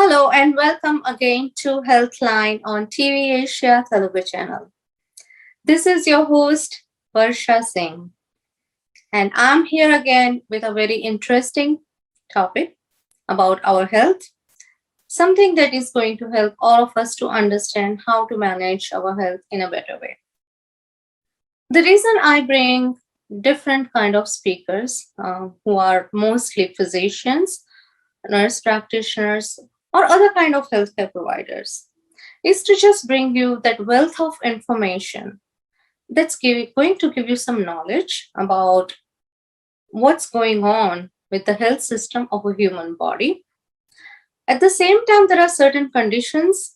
Hello and welcome again to Healthline on TVAsia Telugu channel. This is your host Varsha Singh, and I'm here again with a very interesting topic about our health, something that is going to help all of us to understand how to manage our health in a better way. The reason I bring different kind of speakers who are mostly physicians, nurse practitioners, or other kind of healthcare providers is to just bring you that wealth of information that's going to give you some knowledge about what's going on with the health system of a human body. At the same time, there are certain conditions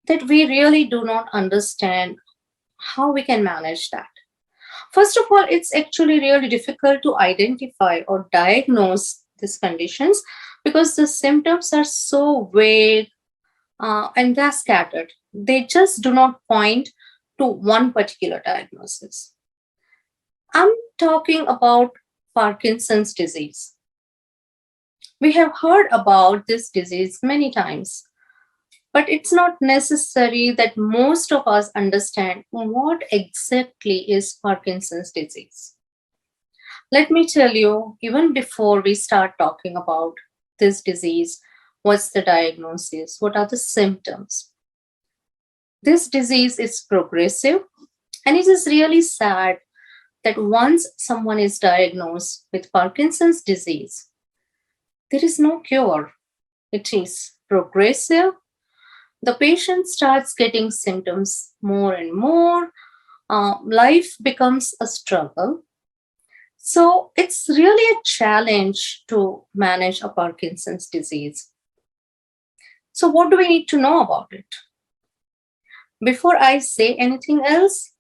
that we really do not understand how we can manage that. First of all, it's actually really difficult to identify or diagnose these conditions because the symptoms are so vague and they're scattered. They just do not point to one particular diagnosis. I'm talking about Parkinson's disease. We have heard about this disease many times, but it's not necessary that most of us understand what exactly is Parkinson's disease. Let me tell you, even before we start talking about this disease, what's the diagnosis? What are the symptoms? This disease is progressive, and it is really sad that once someone is diagnosed with Parkinson's disease, there is no cure. It is progressive. The patient starts getting symptoms more and more. Life becomes a struggle. So it's really a challenge to manage a Parkinson's disease. So what do we need to know about it? Before I say anything else,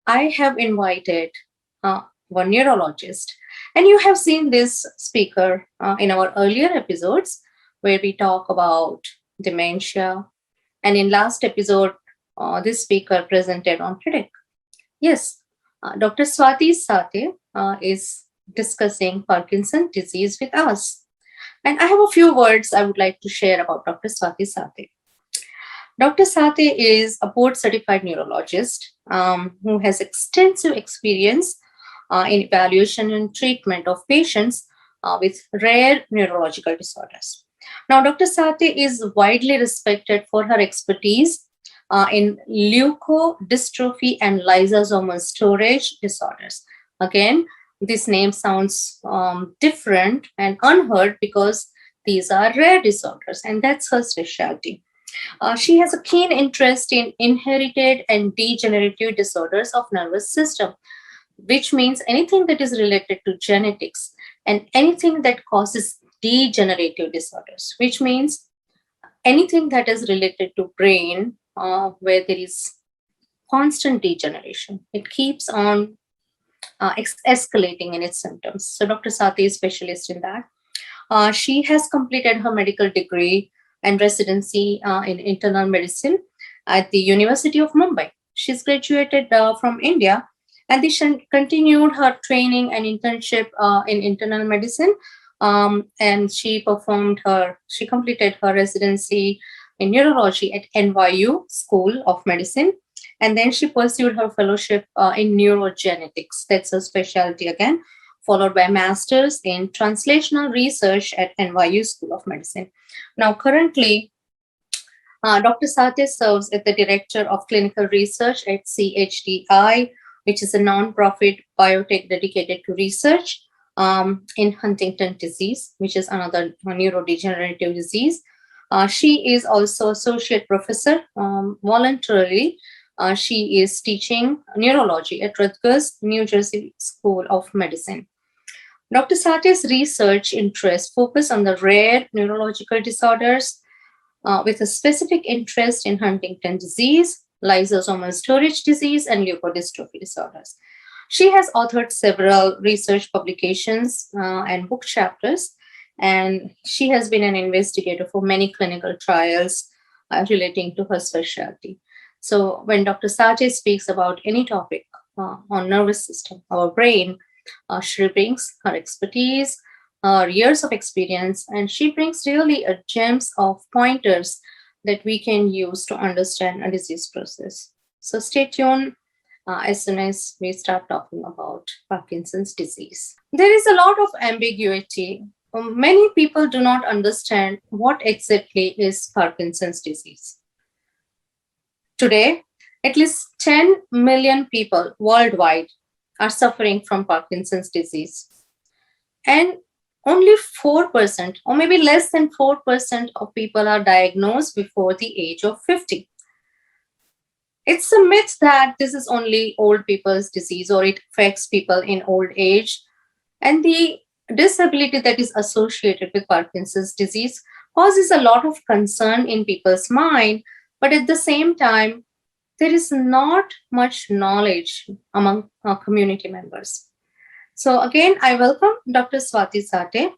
I have invited one neurologist. And you have seen this speaker in our earlier episodes where we talk about dementia. And in last episode, this speaker presented on headache. Yes, Dr. Swati Sathe is discussing Parkinson's disease with us. And I have a few words I would like to share about Dr. Swati Sathe. Dr. Sathe is a board-certified neurologist who has extensive experience in evaluation and treatment of patients with rare neurological disorders. Now, Dr. Sathe is widely respected for her expertise in leukodystrophy and lysosomal storage disorders. Again, this name sounds different and unheard because these are rare disorders, and that's her specialty. She has a keen interest in inherited and degenerative disorders of nervous system, which means anything that is related to genetics and anything that causes degenerative disorders, which means anything that is related to brain where there is constant degeneration. It keeps on escalating in its symptoms. So Dr. Sathe is specialist in that. She has completed her medical degree and residency in internal medicine at the University of Mumbai. She's graduated from India, and she continued her training and internship in internal medicine. And she completed her residency in neurology at NYU School of Medicine. And then she pursued her fellowship in neurogenetics. That's her specialty again, followed by master's in translational research at NYU School of Medicine. Now, currently, Dr. Sathe serves as the Director of Clinical Research at CHDI, which is a non-profit biotech dedicated to research in Huntington's disease, which is another neurodegenerative disease. She is also associate professor voluntarily. She is teaching neurology at Rutgers, New Jersey School of Medicine. Dr. Sathe's research interests focus on the rare neurological disorders with a specific interest in Huntington's disease, lysosomal storage disease, and leukodystrophy disorders. She has authored several research publications and book chapters, and she has been an investigator for many clinical trials relating to her specialty. So when Dr. Sathe speaks about any topic on nervous system, our brain, she brings her expertise, her years of experience, and she brings really a gems of pointers that we can use to understand a disease process. So stay tuned as soon as we start talking about Parkinson's disease. There is a lot of ambiguity. Many people do not understand what exactly is Parkinson's disease. Today, at least 10 million people worldwide are suffering from Parkinson's disease. And only 4%, or maybe less than 4% of people are diagnosed before the age of 50. It's a myth that this is only old people's disease or it affects people in old age. And the disability that is associated with Parkinson's disease causes a lot of concern in people's mind. But at the same time, there is not much knowledge among our community members. So again, I welcome Dr. Swati Sathe,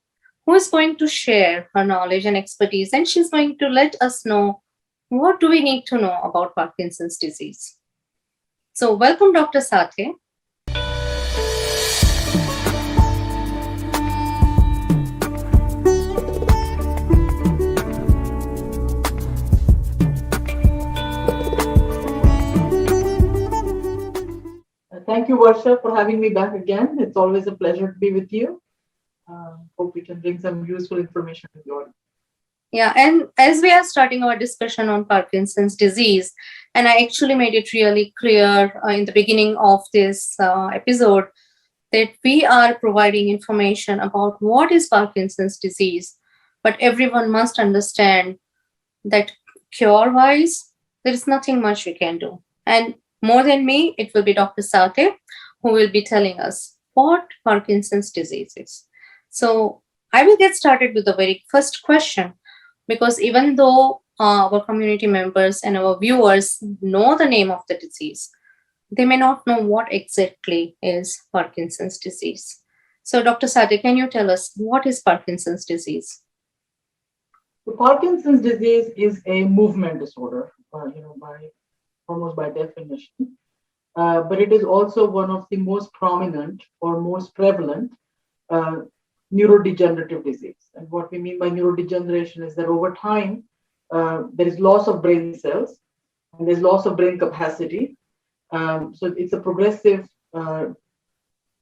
who is going to share her knowledge and expertise, and she's going to let us know what do we need to know about Parkinson's disease. So welcome, Dr. Sathe. Thank you, Varsha, for having me back again. It's always a pleasure to be with you. Hope we can bring some useful information to the audience. Yeah, and as we are starting our discussion on Parkinson's disease, and I actually made it really clear in the beginning of this episode that we are providing information about what is Parkinson's disease, but everyone must understand that cure-wise, there is nothing much we can do. And more than me, it will be Dr. Sathe who will be telling us what Parkinson's disease is. So I will get started with the very first question, because even though our community members and our viewers know the name of the disease, they may not know what exactly is Parkinson's disease. So Dr. Sathe, can you tell us what is Parkinson's disease? So Parkinson's disease is a movement disorder, almost by definition. But it is also one of the most prominent or most prevalent neurodegenerative disease. And what we mean by neurodegeneration is that over time, there is loss of brain cells and there's loss of brain capacity. So it's a progressive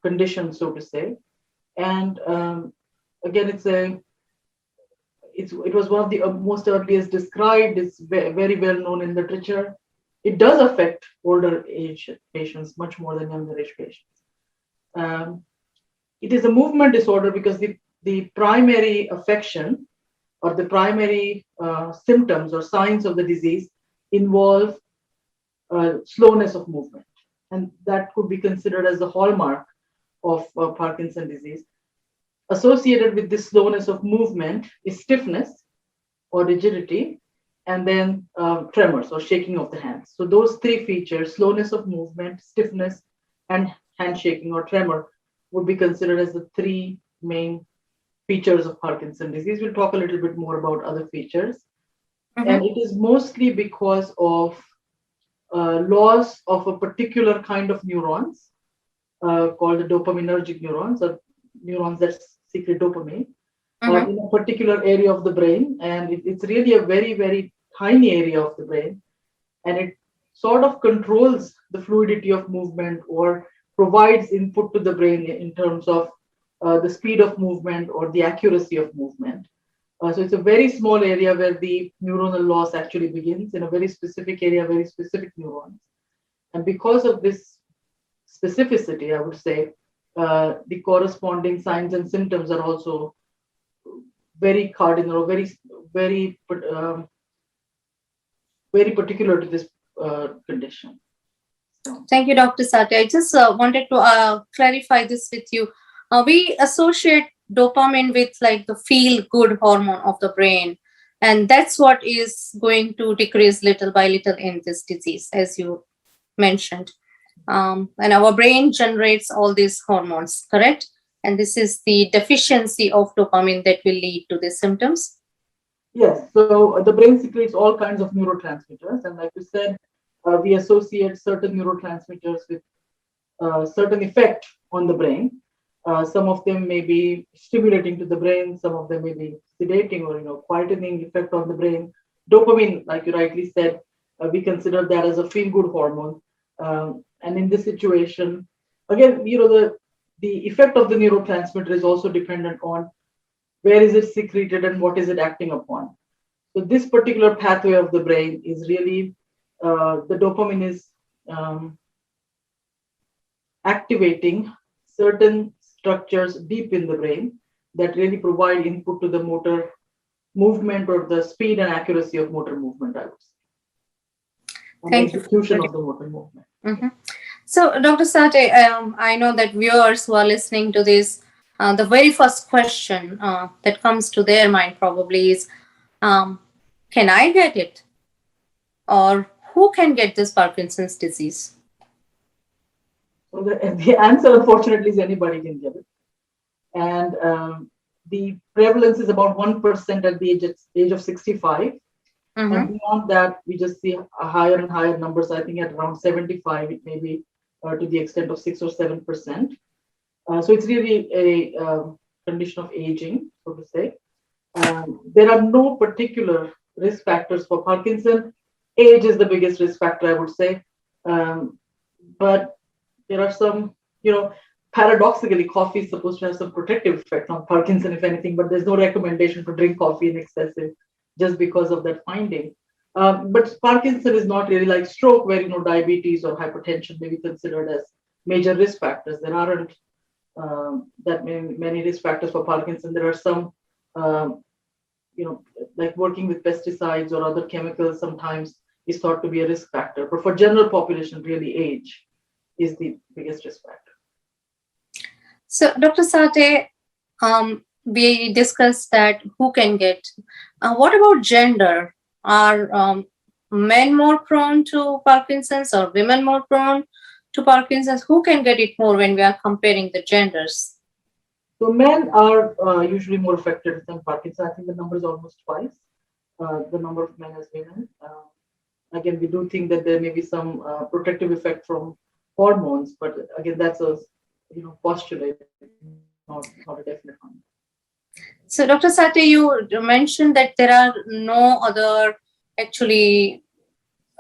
condition, so to say. And again, it was one of the most earliest described. It's very well known in literature. It does affect older age patients much more than younger age patients. It is a movement disorder because the primary affection or the primary symptoms or signs of the disease involve slowness of movement. And that could be considered as the hallmark of Parkinson's disease. Associated with this slowness of movement is stiffness or rigidity, and then tremors or shaking of the hands. So those three features, slowness of movement, stiffness, and hand shaking or tremor, would be considered as the three main features of Parkinson's disease. We'll talk a little bit more about other features. Mm-hmm. And it is mostly because of loss of a particular kind of neurons called the dopaminergic neurons, or neurons that secrete dopamine, mm-hmm. in a particular area of the brain. And it's really a very, very tiny area of the brain. And it sort of controls the fluidity of movement or provides input to the brain in terms of the speed of movement or the accuracy of movement. So it's a very small area where the neuronal loss actually begins, in a very specific area, very specific neurons. And because of this specificity, I would say, the corresponding signs and symptoms are also very cardinal or very particular to this condition. Thank you, Dr. Sathe. I just wanted to clarify this with you. We associate dopamine with like the feel-good hormone of the brain, and that's what is going to decrease little by little in this disease, as you mentioned. And our brain generates all these hormones, correct? And this is the deficiency of dopamine that will lead to these symptoms. Yes, so the brain secretes all kinds of neurotransmitters, and like you said, we associate certain neurotransmitters with certain effect on the brain. Some of them may be stimulating to the brain, some of them may be sedating or quietening effect on the brain. Dopamine, like you rightly said, we consider that as a feel-good hormone. And in this situation, again, the effect of the neurotransmitter is also dependent on where is it secreted and what is it acting upon. So this particular pathway of the brain is really the dopamine is activating certain structures deep in the brain that really provide input to the motor movement or the speed and accuracy of motor movement, I would say. And Thank you. Execution of the motor movement. Mm-hmm. So, Dr. Sathe, I know that viewers who are listening to this, the very first question that comes to their mind probably is, can I get it? Or who can get this Parkinson's disease? So the answer, unfortunately, is anybody can get it. And the prevalence is about 1% at the age of 65. Mm-hmm. And beyond that, we just see a higher and higher numbers. I think at around 75, it may be to the extent of 6 or 7%. So it's really a condition of aging, so to say. There are no particular risk factors for Parkinson. Age is the biggest risk factor, I would say. But there are some, paradoxically, coffee is supposed to have some protective effect on Parkinson, if anything, but there's no recommendation to drink coffee in excessive just because of that finding. But Parkinson is not really like stroke, where diabetes or hypertension may be considered as major risk factors. There aren't that many risk factors for Parkinson. There are some, like working with pesticides or other chemicals sometimes is thought to be a risk factor. But for general population, really age is the biggest risk factor. So, Dr. Sathe, we discussed that who can get. What about gender? Are men more prone to Parkinson's or women more prone to Parkinson's? Who can get it more when we are comparing the genders? So men are usually more affected than Parkinson's. I think the number is almost twice the number of men as women. Again, we do think that there may be some protective effect from hormones, but again, that's a postulate, not a definite one. So, Dr. Sathe, you mentioned that there are no other actually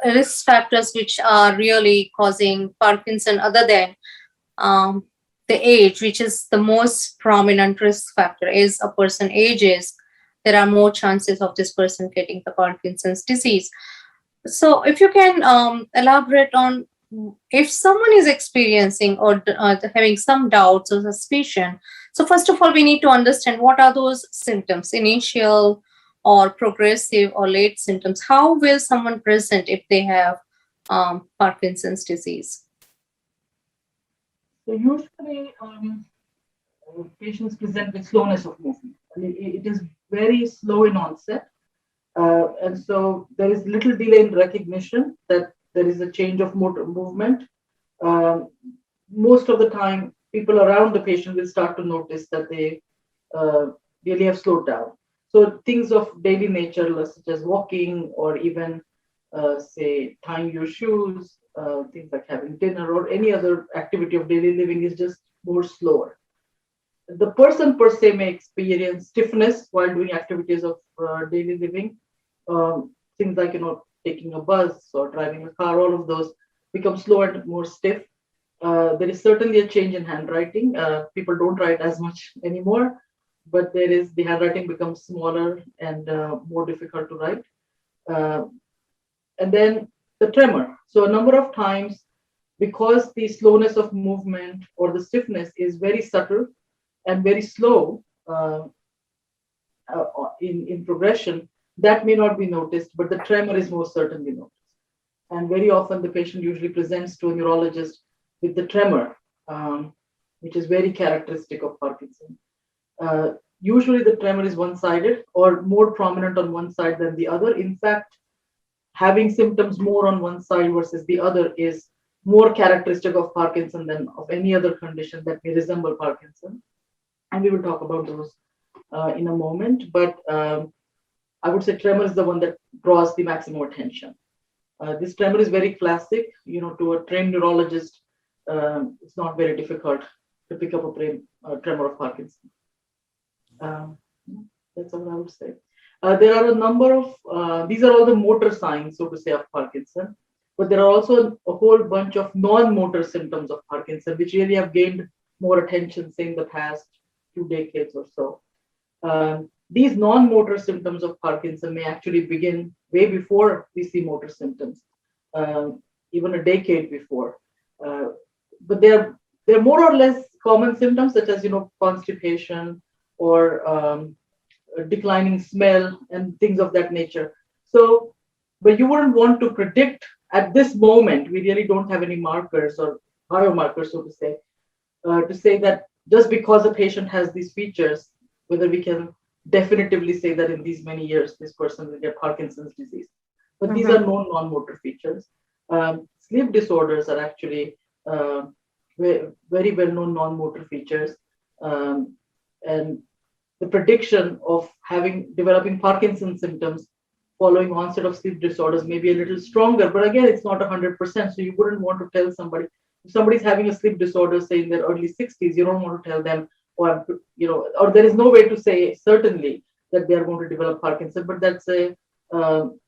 risk factors which are really causing Parkinson other than the age, which is the most prominent risk factor. As a person ages, there are more chances of this person getting the Parkinson's disease. So if you can elaborate on, if someone is experiencing or having some doubts or suspicion, so first of all, we need to understand what are those symptoms, initial or progressive or late symptoms. How will someone present if they have Parkinson's disease? So usually patients present with slowness of movement. It is very slow in onset. And so there is little delay in recognition that there is a change of motor movement. Most of the time, people around the patient will start to notice that they really have slowed down. So things of daily nature, such as walking or even, say, tying your shoes, things like having dinner or any other activity of daily living is just more slower. The person per se may experience stiffness while doing activities of daily living. Things like, taking a bus or driving a car, all of those become slower and more stiff. There is certainly a change in handwriting. People don't write as much anymore, but the handwriting becomes smaller and more difficult to write. And then the tremor. So a number of times, because the slowness of movement or the stiffness is very subtle and very slow in progression, that may not be noticed, but the tremor is most certainly noticed. And very often the patient usually presents to a neurologist with the tremor, which is very characteristic of Parkinson. Usually the tremor is one-sided or more prominent on one side than the other. In fact, having symptoms more on one side versus the other is more characteristic of Parkinson than of any other condition that may resemble Parkinson. And we will talk about those in a moment. But I would say tremor is the one that draws the maximum attention. This tremor is very classic. To a trained neurologist, it's not very difficult to pick up tremor of Parkinson. That's what I would say. There are a number of, these are all the motor signs, so to say, of Parkinson, but there are also a whole bunch of non-motor symptoms of Parkinson, which really have gained more attention, say, in the past 2 decades or so. These non-motor symptoms of Parkinson may actually begin way before we see motor symptoms, even a decade before. But they're more or less common symptoms, such as constipation or declining smell and things of that nature. So, but you wouldn't want to predict at this moment. We really don't have any markers or biomarkers, so to say that just because a patient has these features, whether we can definitively say that in these many years this person will get Parkinson's disease. But these are known non-motor features. Sleep disorders are actually very well-known non-motor features, and the prediction of developing Parkinson's symptoms following onset of sleep disorders may be a little stronger, but again, it's not 100%. So you wouldn't want to tell somebody, if somebody's having a sleep disorder, say in their early 60s, you don't want to tell them, or there is no way to say certainly that they are going to develop Parkinson, but that's a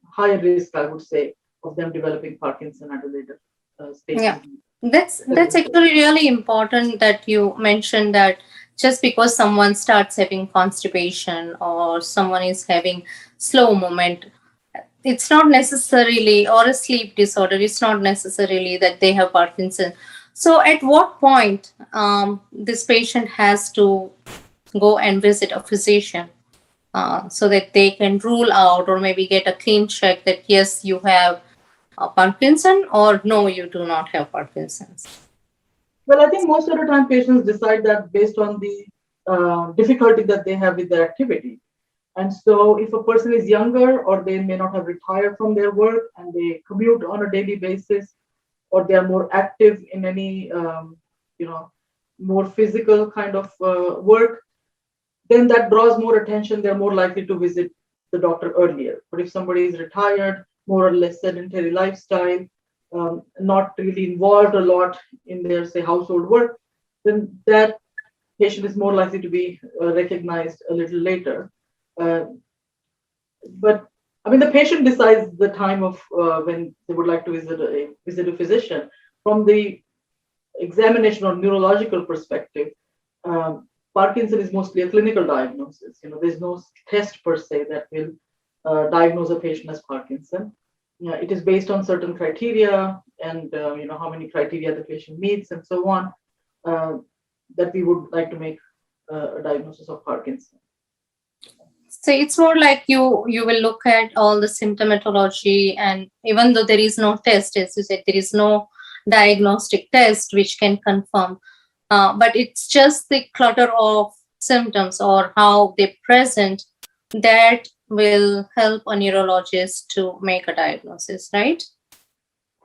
higher risk, I would say, of them developing Parkinson at a later stage. Yeah, that's actually really important that you mentioned that just because someone starts having constipation or someone is having slow movement, it's not necessarily, or a sleep disorder, it's not necessarily that they have Parkinson. So at what point this patient has to go and visit a physician so that they can rule out or maybe get a clean check that yes, you have Parkinson, or no, you do not have Parkinson's? Well, I think most of the time patients decide that based on the difficulty that they have with their activity. And so if a person is younger, or they may not have retired from their work and they commute on a daily basis, or they are more active in any, more physical kind of work, then that draws more attention. They're more likely to visit the doctor earlier. But if somebody is retired, more or less sedentary lifestyle, not really involved a lot in their, say, household work, then that patient is more likely to be recognized a little later. But I mean, the patient decides the time of when they would like to visit a physician. From the examination or neurological perspective, Parkinson is mostly a clinical diagnosis. There's no test per se that will diagnose a patient as Parkinson. It is based on certain criteria and how many criteria the patient meets and so on, that we would like to make a diagnosis of Parkinson. So it's more like you will look at all the symptomatology, and even though there is no test, as you said, there is no diagnostic test which can confirm, but it's just the clutter of symptoms or how they present that will help a neurologist to make a diagnosis, right?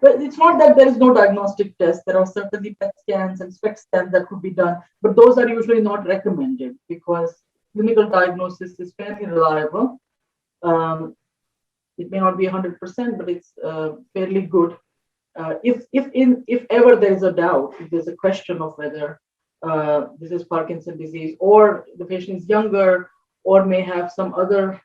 But it's not that there is no diagnostic test. There are certainly PET scans and SPECT scans that could be done, but those are usually not recommended because clinical diagnosis is fairly reliable. It may not be 100%, but it's fairly good. If ever there is a doubt, if there's a question of whether this is Parkinson's disease, or the patient is younger, or may have some other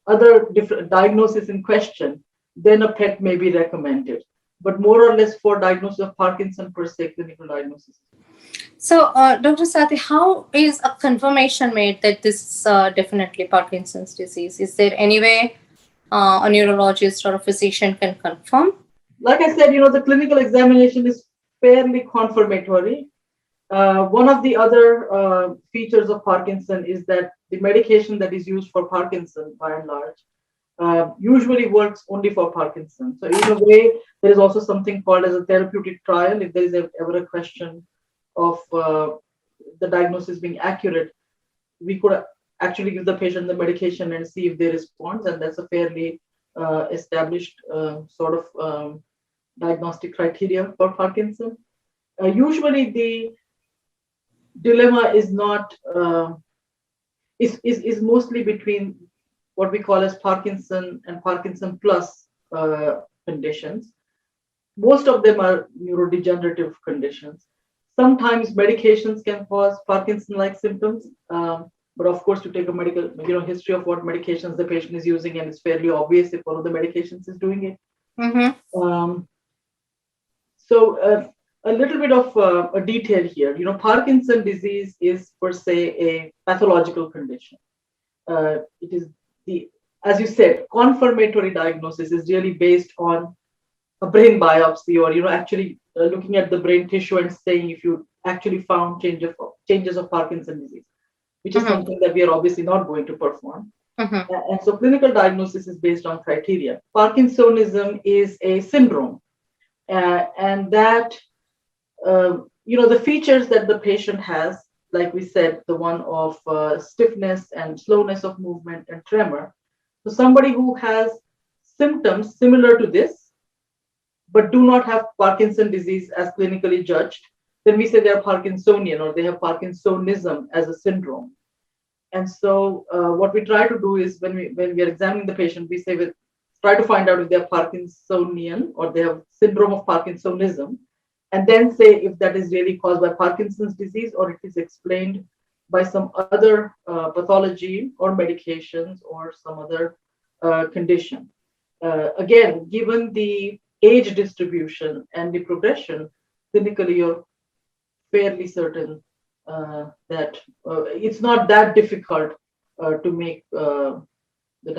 other different diagnosis in question, then a PET may be recommended. But more or less for diagnosis of Parkinson per se, clinical diagnosis. So, Dr. Sathe, how is a confirmation made that this is definitely Parkinson's disease? Is there any way a neurologist or a physician can confirm? Like I said, the clinical examination is fairly confirmatory. One of the other features of Parkinson is that the medication that is used for Parkinson, by and large, usually works only for Parkinson. So in a way, there is also something called as a therapeutic trial. If there is ever a question of the diagnosis being accurate, we could actually give the patient the medication and see if they respond. And that's a fairly established sort of diagnostic criteria for Parkinson. Usually the dilemma is not, is mostly between what we call as Parkinson and Parkinson plus conditions. Most of them are neurodegenerative conditions. Sometimes medications can cause Parkinson-like symptoms, but of course, to take a medical, history of what medications the patient is using, and it's fairly obvious if one of the medications is doing it. So a little bit of a detail here. Parkinson's disease is per se a pathological condition. It is as you said, confirmatory diagnosis is really based on a brain biopsy, or actually looking at the brain tissue and saying if you actually found changes of Parkinson's disease, which is something that we are obviously not going to perform. And so clinical diagnosis is based on criteria. Parkinsonism is a syndrome, and that the features that the patient has, like we said, the one of stiffness and slowness of movement and tremor. So somebody who has symptoms similar to this, but do not have Parkinson's disease as clinically judged, then we say they are Parkinsonian, or they have Parkinsonism as a syndrome. And so what we try to do is when we are examining the patient, we say try to find out if they are Parkinsonian or they have syndrome of Parkinsonism, and then say if that is really caused by Parkinson's disease or it is explained by some other pathology or medications or some other condition. Again, given the age distribution and the progression, clinically you're fairly certain that it's not that difficult to make the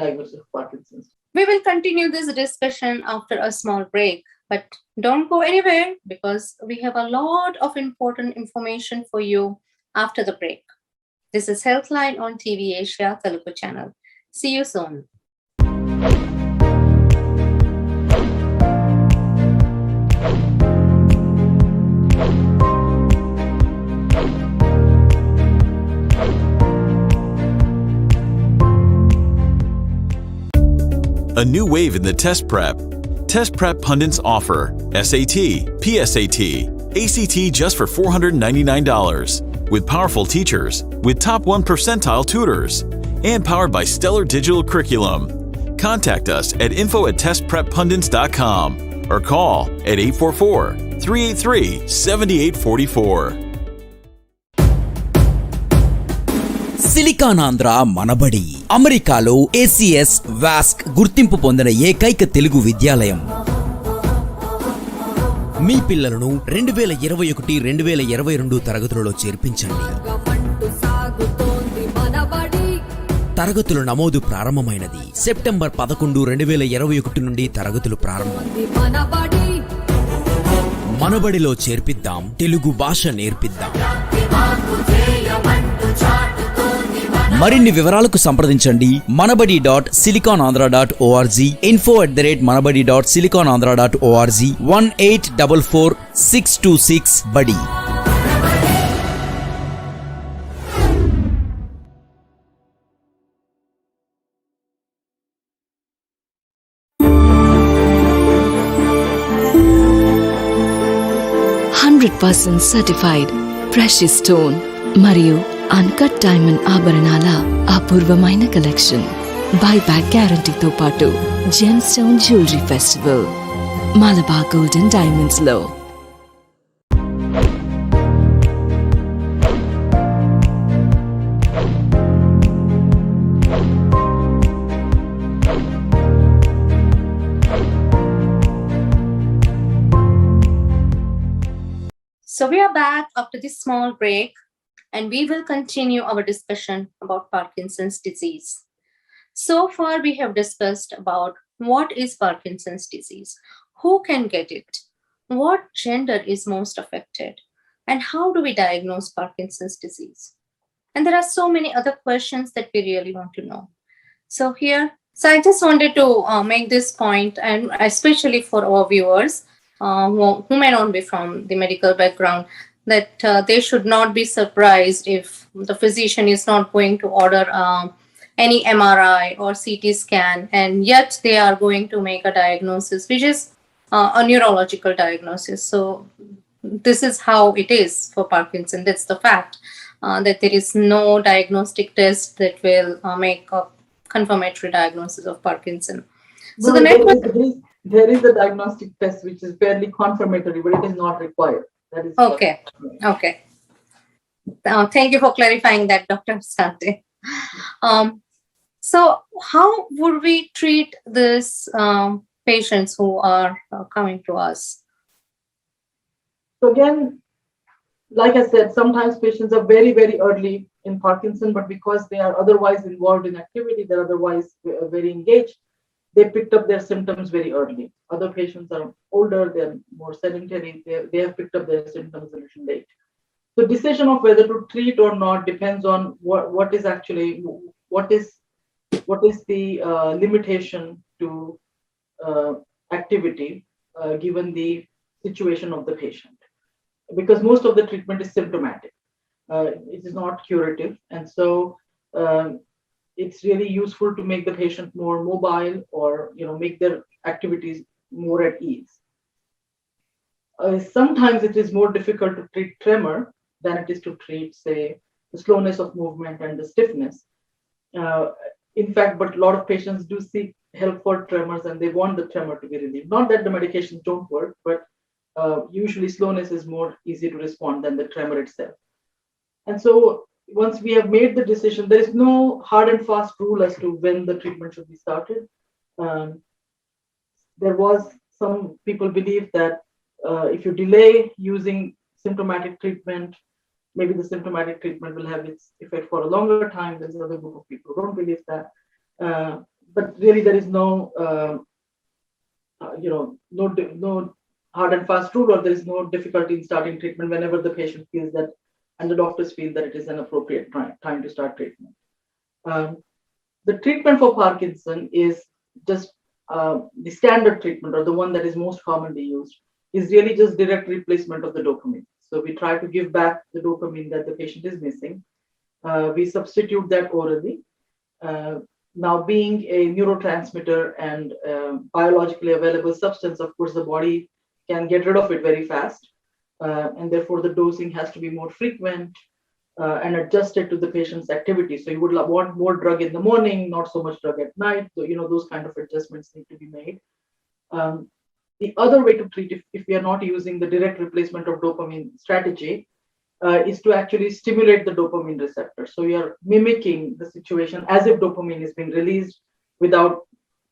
diagnosis of Parkinson's. We will continue this discussion after a small break, but don't go anywhere because we have a lot of important information for you after the break. This is Healthline on TVAsia Telugu channel. See you soon. A new wave in the test prep. Test prep pundits offer SAT, PSAT, ACT just for $499, with powerful teachers, with top 1 percentile tutors, and powered by stellar digital curriculum. Contact us at info@testpreppundits.com or call at 844-383-7844. Silicon Andhra Manabadi అమెరికాలో ACS వాస్క్ గుర్తింపు పొందిన ఏకైక తెలుగు విద్యాలయం. మీ పిల్లలను 2021-2022 తరగతులలో చేర్పించండి. తరగతుల నమోదు ప్రారంభమైనది. September 11, 2021 నుండి తరగతులు ప్రారంభం. మనబడిలో చేర్పిద్దాం, తెలుగు భాష నేర్పిద్దాం. మరిన్ని వివరాలకు సంప్రదించండి manabadi.siliconandhra.org, info@manabadi.siliconandhra.org, 1844-626 బడి. సర్టిఫైడ్ ప్రెషియస్ స్టోన్ మరియు అన్కట్ డైమండ్ ఆభరణాల అపూర్వమైన కలెక్షన్. బైబ్యాక్ గ్యారంటీతో పాటు gem stone jewellery festival Malabar golden diamonds లో. So we are back after this small break, and we will continue our discussion about Parkinson's disease. So far, we have discussed about what is Parkinson's disease, who can get it, what gender is most affected, and how do we diagnose Parkinson's disease. And there are so many other questions that we really want to know. So I just wanted to make this point, and especially for our viewers who may not be from the medical background, that they should not be surprised if the physician is not going to order any MRI or CT scan, and yet they are going to make a diagnosis, which is a neurological diagnosis. So this is how it is for Parkinson. That's the fact, that there is no diagnostic test that will make a confirmatory diagnosis of Parkinson. So there is a diagnostic test which is fairly confirmatory, but it is not required. That is Okay. Okay. Thank you for clarifying that, Dr. Sathe. So how would we treat these patients who are coming to us? So again, like I said, sometimes patients are very, very early in Parkinson, but because they are otherwise involved in activity, they're otherwise very engaged, they picked up their symptoms very early. Other patients are older, they're more sedentary, they have picked up their symptoms a little late. The decision of whether to treat or not depends on what is the limitation to activity given the situation of the patient. Because most of the treatment is symptomatic, it is not curative, and so it's really useful to make the patient more mobile or make their activities more at ease. Sometimes it is more difficult to treat tremor than it is to treat, say, the slowness of movement and the stiffness. In fact, but a lot of patients do seek help for tremors and they want the tremor to be relieved. Not that the medications don't work, but usually slowness is more easy to respond than the tremor itself. And so once we have made the decision, there is no hard and fast rule as to when the treatment should be started. There was some people believe that if you delay using symptomatic treatment, maybe the symptomatic treatment will have its effect for a longer time. There's another group of people who don't believe that. But really, there is no hard and fast rule, or there is no difficulty in starting treatment whenever the patient feels that, and the doctors feel that it is an appropriate time to start treatment. The treatment for Parkinson is just the standard treatment, or the one that is most commonly used, is really just direct replacement of the dopamine. So we try to give back the dopamine that the patient is missing. We substitute that orally. Now, being a neurotransmitter and biologically available substance, of course, the body can get rid of it very fast. And therefore, the dosing has to be more frequent and adjusted to the patient's activity. So you would want more drug in the morning, not so much drug at night. So, those kind of adjustments need to be made. The other way to treat if we are not using the direct replacement of dopamine strategy is to actually stimulate the dopamine receptor. So you're mimicking the situation as if dopamine is being released without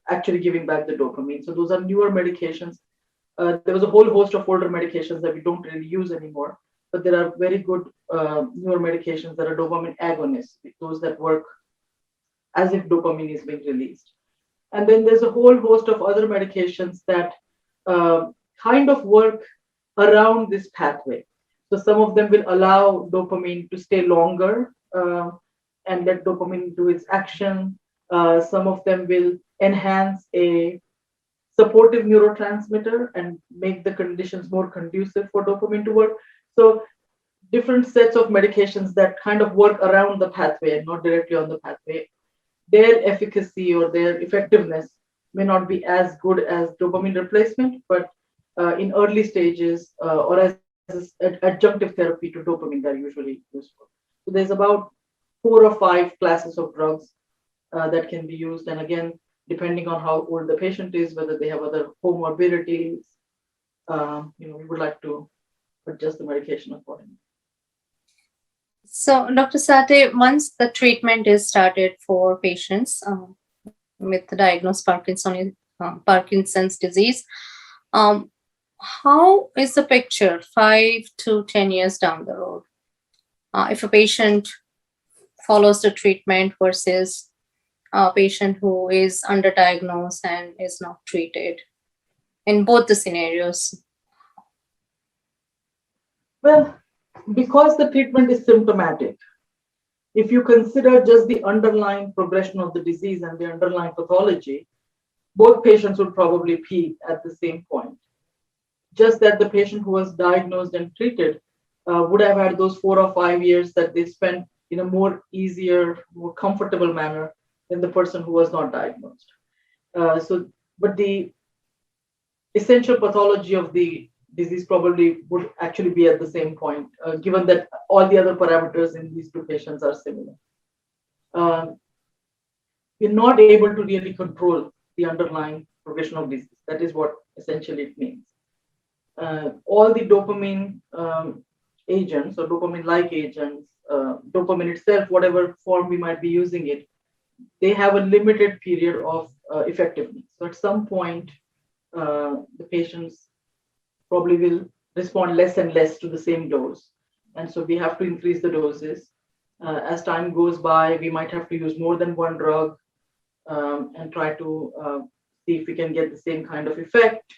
actually giving back the dopamine. So those are newer medications. There was a whole host of older medications that we don't really use anymore, but there are very good newer medications that are dopamine agonists, those that work as if dopamine is being released. And then there's a whole host of other medications that kind of work around this pathway. So some of them will allow dopamine to stay longer and let dopamine do its action. Some of them will enhance a supportive neurotransmitter and make the conditions more conducive for dopamine to work. So different sets of medications that kind of work around the pathway and not directly on the pathway, their efficacy or their effectiveness may not be as good as dopamine replacement, but in early stages or as adjunctive therapy to dopamine, they're usually useful. So there's about 4 or 5 classes of drugs that can be used. And again, depending on how old the patient is, whether they have other comorbidities, we would like to adjust the medication accordingly. So, Dr. Sathe, once the treatment is started for patients with diagnosed Parkinson's disease, how is the picture 5 to 10 years down the road? If a patient follows the treatment versus a patient who is underdiagnosed and is not treated, in both the scenarios? Well, because the treatment is symptomatic, if you consider just the underlying progression of the disease and the underlying pathology, both patients would probably peak at the same point. Just that the patient who was diagnosed and treated would have had those 4 or 5 years that they spent in a more easier, more comfortable manner than the person who was not diagnosed. But the essential pathology of the disease probably would actually be at the same point, given that all the other parameters in these 2 patients are similar. We're not able to really control the underlying progression of disease. That is what essentially it means. All the dopamine agents or dopamine-like agents, dopamine itself, whatever form we might be using it, they have a limited period of effectiveness. So at some point, the patients probably will respond less and less to the same dose. And so we have to increase the doses. As time goes by, we might have to use more than one drug and try to see if we can get the same kind of effect.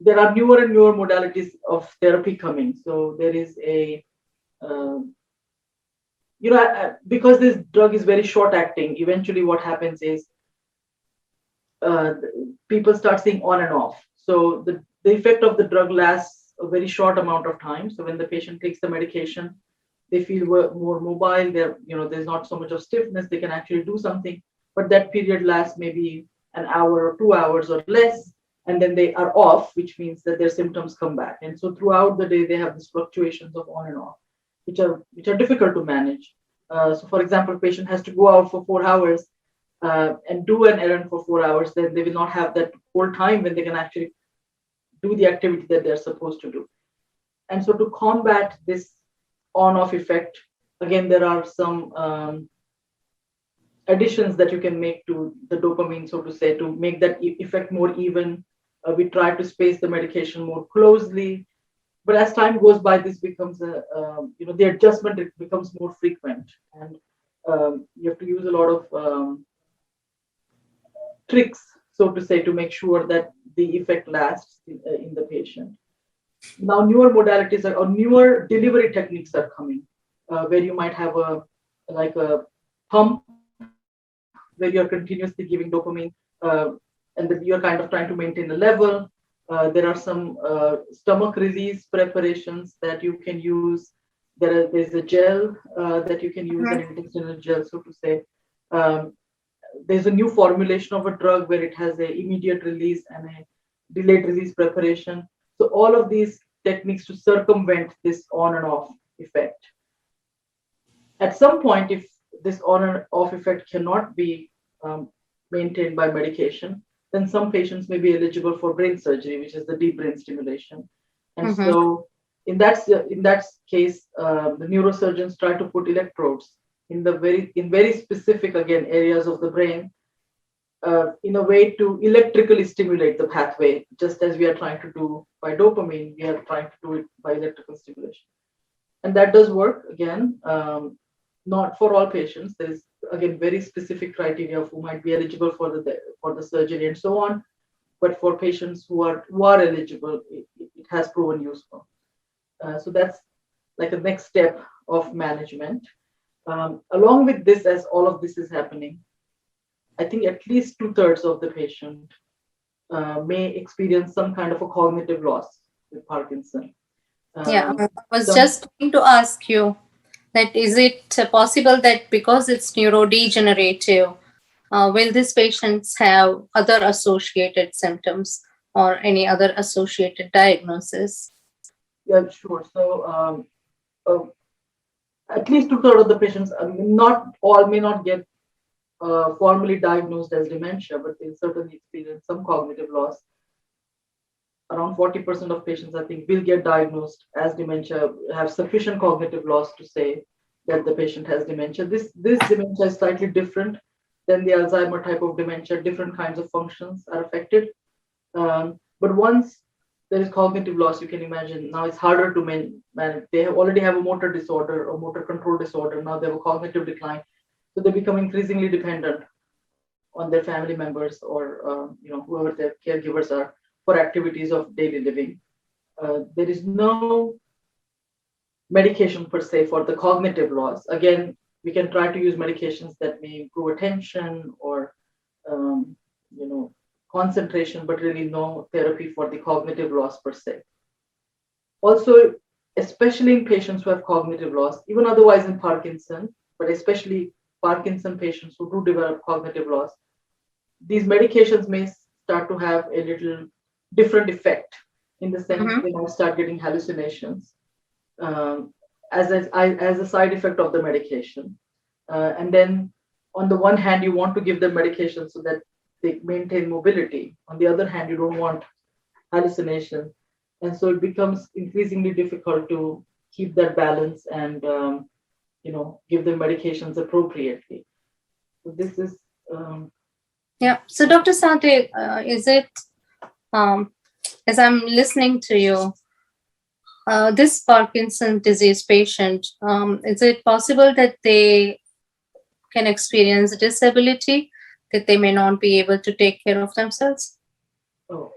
There are newer and newer modalities of therapy coming. So there is a, because this drug is very short acting, eventually what happens is people start seeing on and off. So the effect of the drug lasts a very short amount of time. So when the patient takes the medication, they feel more mobile. There's not so much of stiffness. They can actually do something, but that period lasts maybe an hour or 2 hours or less, and then they are off, which means that their symptoms come back. And so throughout the day, they have these fluctuations of on and off, which are difficult to manage. So, for example, a patient has to go out for 4 hours and do an errand for 4 hours, then they will not have that whole time when they can actually do the activity that they're supposed to do. And so to combat this on-off effect, again, there are some additions that you can make to the dopamine, so to say, to make that effect more even. We try to space the medication more closely. But as time goes by, this becomes the adjustment, it becomes more frequent. And you have to use a lot of tricks, so to say, to make sure that the effect lasts in the patient. Now, newer modalities or newer delivery techniques are coming, where you might have a pump where you're continuously giving dopamine, and that you're kind of trying to maintain a level. There are some stomach release preparations that you can use. There's a gel that you can use, an intestinal gel, so to say. There's a new formulation of a drug where it has an immediate release and a delayed release preparation. So all of these techniques to circumvent this on and off effect. At some point, if this on and off effect cannot be maintained by medication, then some patients may be eligible for brain surgery, which is the deep brain stimulation. And so in that case, the neurosurgeons try to put electrodes in very specific, again, areas of the brain in a way to electrically stimulate the pathway, just as we are trying to do by dopamine, we are trying to do it by electrical stimulation. And that does work, again, not for all patients. There is, again, very specific criteria of who might be eligible for the surgery and so on. But for patients who are eligible, it has proven useful. So that's like a next step of management. Along with this, as all of this is happening, I think at least 2/3 of the patient may experience some kind of a cognitive loss with Parkinson. I was just going to ask you that is it possible that because it's neurodegenerative, will these patients have other associated symptoms or any other associated diagnosis? Yeah, sure. So at least 2/3 of the patients, not all may not get formally diagnosed as dementia, but they certainly experience some cognitive loss. Around 40% of patients, I think, will get diagnosed as dementia, have sufficient cognitive loss to say that the patient has dementia. This dementia is slightly different than the Alzheimer type of dementia. Different kinds of functions are affected. But once there is cognitive loss, you can imagine now it's harder to manage. They already have a motor disorder or motor control disorder. Now they have a cognitive decline. So they become increasingly dependent on their family members or whoever their caregivers are for activities of daily living. There is no medication per se for the cognitive loss. Again, we can try to use medications that may improve attention or concentration, but really no therapy for the cognitive loss per se. Also, especially in patients who have cognitive loss, even otherwise in Parkinson, but especially Parkinson patients who do develop cognitive loss, these medications may start to have a little different effect in the sense they might start getting hallucinations as a side effect of the medication. And then on the one hand, you want to give them medication so that they maintain mobility. On the other hand, you don't want hallucination. And so it becomes increasingly difficult to keep that balance and, give them medications appropriately. So this is. Yeah. So, Dr. Sathe, is it, as I'm listening to you, this Parkinson's disease patient, is it possible that they can experience disability, that they may not be able to take care of themselves? Oh,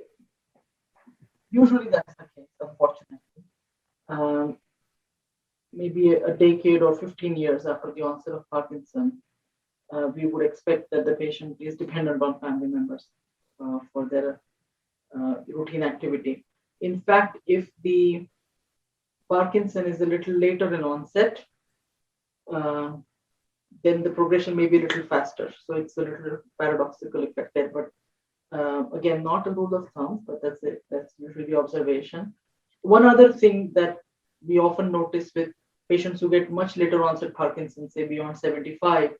usually that's the case, unfortunately. Maybe a decade or 15 years after the onset of Parkinson, we would expect that the patient is dependent on family members for their routine activity. In fact, if the Parkinson is a little later in onset, then the progression may be a little faster. So it's a little paradoxical effect there. But again, not a rule of thumb, but that's it. That's usually the observation. One other thing that we often notice with patients who get much later onset Parkinson's, say beyond 75,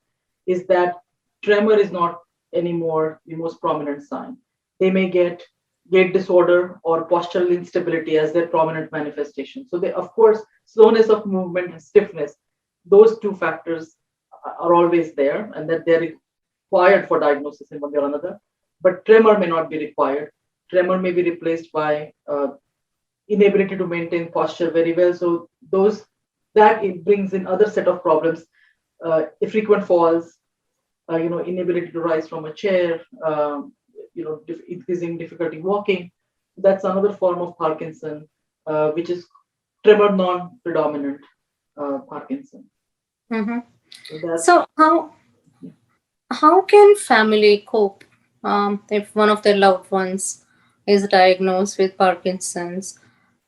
is that tremor is not anymore the most prominent sign. They may get gait disorder or postural instability as their prominent manifestation. So they, of course, slowness of movement and stiffness, those two factors are always there, and that they're required for diagnosis in one way or another. But tremor may not be required. Tremor may be replaced by inability to maintain posture very well. So that it brings in other set of problems, frequent falls, inability to rise from a chair, increasing difficulty walking. That's another form of Parkinson, which is tremor non-predominant Parkinson. Mm-hmm. So how can family cope if one of their loved ones is diagnosed with Parkinson's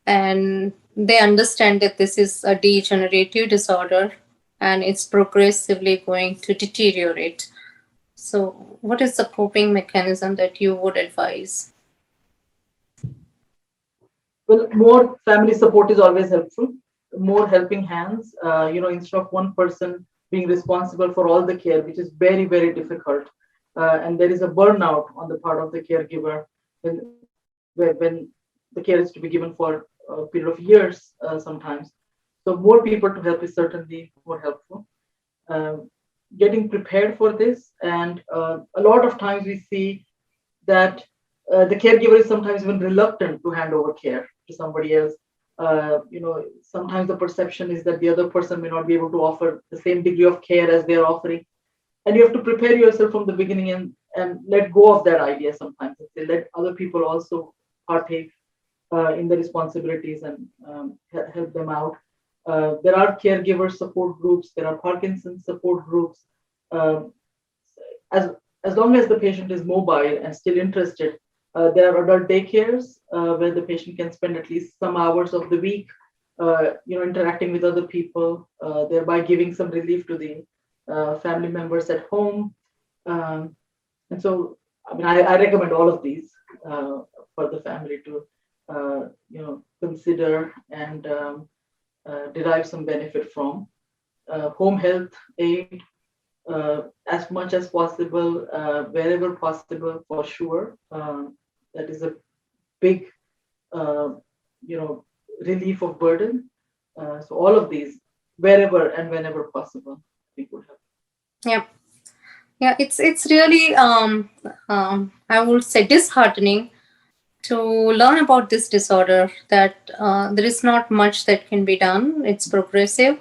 and they understand that this is a degenerative disorder and it's progressively going to deteriorate? So what is the coping mechanism that you would advise? Well, more family support is always helpful. More helping hands, instead of one person being responsible for all the care, which is very, very difficult. And there is a burnout on the part of the caregiver when the care is to be given for a period of years sometimes. So more people to help is certainly more helpful. Getting prepared for this, and a lot of times we see that the caregiver is sometimes even reluctant to hand over care to somebody else. Sometimes the perception is that the other person may not be able to offer the same degree of care as they're offering. And you have to prepare yourself from the beginning and let go of that idea sometimes. They let other people also partake in the responsibilities and help them out. There are caregiver support groups. There are Parkinson's support groups. As long as the patient is mobile and still interested, there are adult daycares where the patient can spend at least some hours of the week, interacting with other people, thereby giving some relief to the family members at home. And so, I recommend all of these for the family to, consider and derive some benefit from. Home health aid, as much as possible, wherever possible, for sure. That is a big, relief of burden. So all of these, wherever and whenever possible, I think would help. Yeah, it's really I would say disheartening to learn about this disorder, that there is not much that can be done. It's progressive.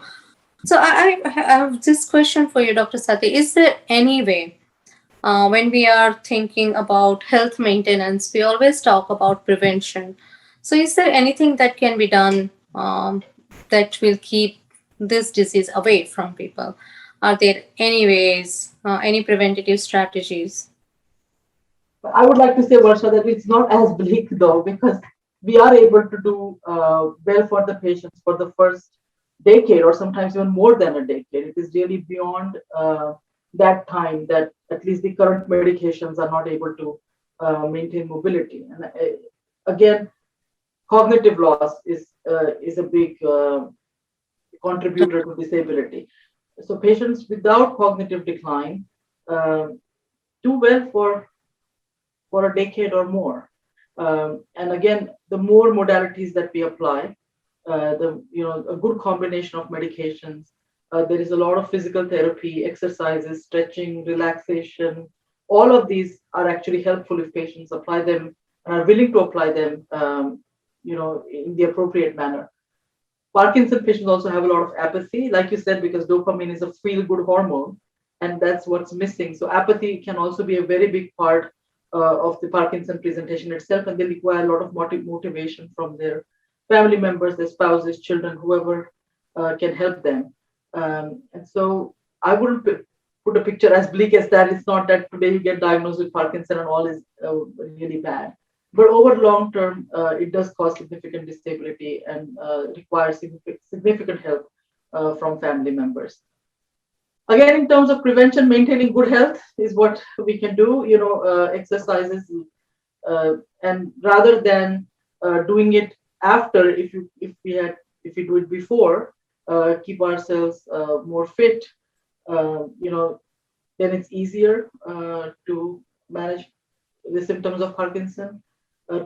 So I have this question for you, Dr. Sathe. Is there any way, when we are thinking about health maintenance, we always talk about prevention. So is there anything that can be done that will keep this disease away from people? Are there any ways, any preventative strategies? I would like to say, Varsha, that it's not as bleak though, because we are able to do well for the patients for the first decade, or sometimes even more than a decade. It is really beyond that time that at least the current medications are not able to maintain mobility. And again, cognitive loss is a big contributor to disability. So patients without cognitive decline do well for a decade or more. And again, the more modalities that we apply, a good combination of medications. There is a lot of physical therapy, exercises, stretching, relaxation. All of these are actually helpful if patients apply them and are willing to apply them, in the appropriate manner. Parkinson patients also have a lot of apathy, like you said, because dopamine is a feel-good hormone, and that's what's missing. So apathy can also be a very big part of the Parkinson presentation itself, and they require a lot of motivation from their family members, their spouses, children, whoever can help them. And so I wouldn't put a picture as bleak as that. It's not that today you get diagnosed with Parkinson and all is really bad. But over long term, it does cause significant disability and requires significant help from family members. Again, in terms of prevention, maintaining good health is what we can do. Exercises, and rather than doing it after, if we do it before, keep ourselves more fit. Then it's easier to manage the symptoms of Parkinson.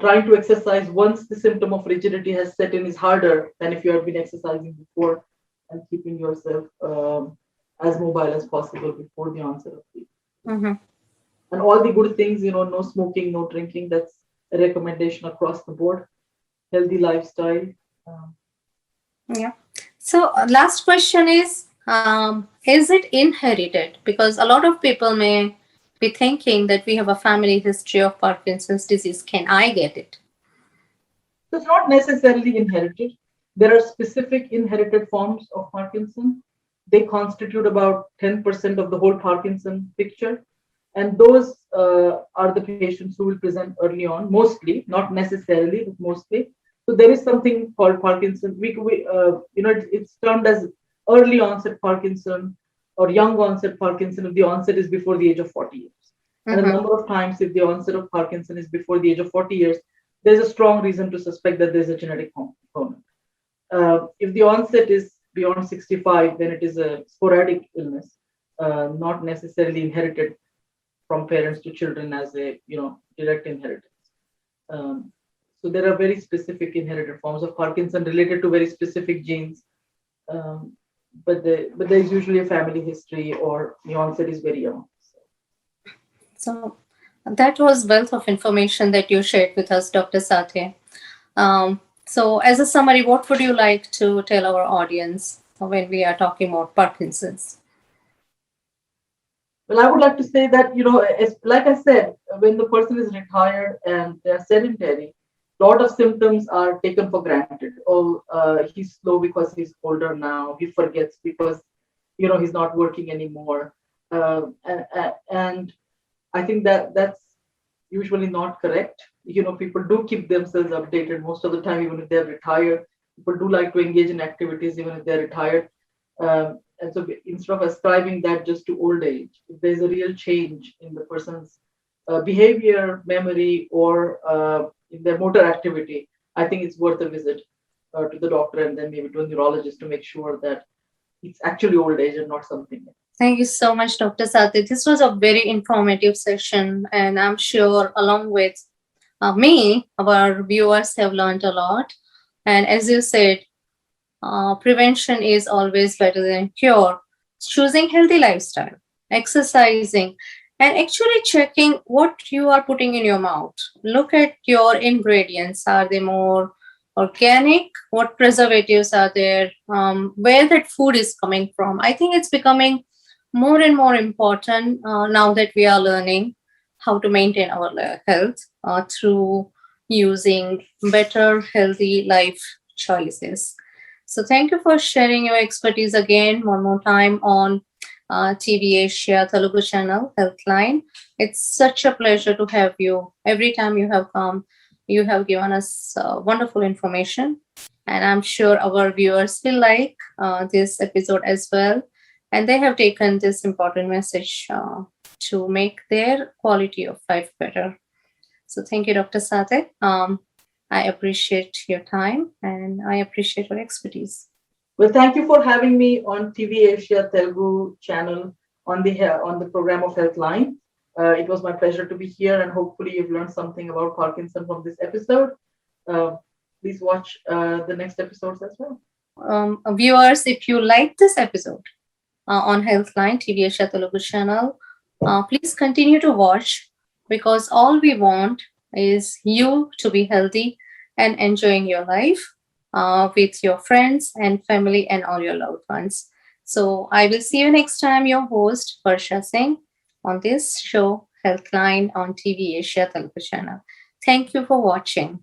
Trying to exercise once the symptom of rigidity has set in is harder than if you have been exercising before, and keeping yourself as mobile as possible before the onset of fever. Mm-hmm. And all the good things, no smoking, no drinking, that's a recommendation across the board. Healthy lifestyle. Yeah. So last question is it inherited? Because a lot of people may be thinking that we have a family history of Parkinson's disease. Can I get it? So it's not necessarily inherited. There are specific inherited forms of Parkinson. They constitute about 10% of the whole Parkinson picture. And those are the patients who will present early on, mostly, not necessarily, but mostly. So there is something called Parkinson. It's termed as early onset Parkinson or young onset Parkinson if the onset is before the age of 40 years. And a number of times, if the onset of Parkinson is before the age of 40 years, there's a strong reason to suspect that there's a genetic component. If the onset is beyond 65, then it is a sporadic illness, not necessarily inherited from parents to children as a direct inheritance. So there are very specific inherited forms of Parkinson related to very specific genes, but there's usually a family history or the onset is very young. So that was wealth of information that you shared with us, Dr. Sathe. So as a summary, what would you like to tell our audience when we are talking about Parkinson's? Well, I would like to say that, like I said, when the person is retired and they're sedentary, a lot of symptoms are taken for granted. Oh, he's slow because he's older now. He forgets because, he's not working anymore. And I think that's usually not correct. People do keep themselves updated most of the time, even if they're retired. People do like to engage in activities even if they're retired. And so instead of ascribing that just to old age, if there's a real change in the person's behavior, memory, or in their motor activity, I think it's worth a visit to the doctor and then maybe to a neurologist to make sure that it's actually old age and not something else. Thank you so much, Dr. Sathe. This was a very informative session, and I'm sure along with me, our viewers have learned a lot. And as you said, prevention is always better than cure. Choosing healthy lifestyle, exercising, and actually checking what you are putting in your mouth. Look at your ingredients. Are they more organic? What preservatives are there? Where that food is coming from? I think it's becoming more and more important now that we are learning how to maintain our health through using better, healthy life choices. So thank you for sharing your expertise again, one more time on TVAsia Telugu channel, Healthline. It's such a pleasure to have you. Every time you have come, you have given us wonderful information. And I'm sure our viewers will like this episode as well. And they have taken this important message to make their quality of life better. So thank you, Dr. Sathe. I appreciate your time and I appreciate your expertise. Well, thank you for having me on TVAsia Telugu channel on the program of Healthline. It was my pleasure to be here, and hopefully you've learned something about Parkinson from this episode. Please watch the next episodes as well. Viewers, if you like this episode on Healthline, TVAsia Telugu channel, please continue to watch, because all we want is you to be healthy and enjoying your life with your friends and family and all your loved ones. So I will see you next time, your host, Varsha Singh, on this show, Healthline on TVAsia Telugu channel. Thank you for watching.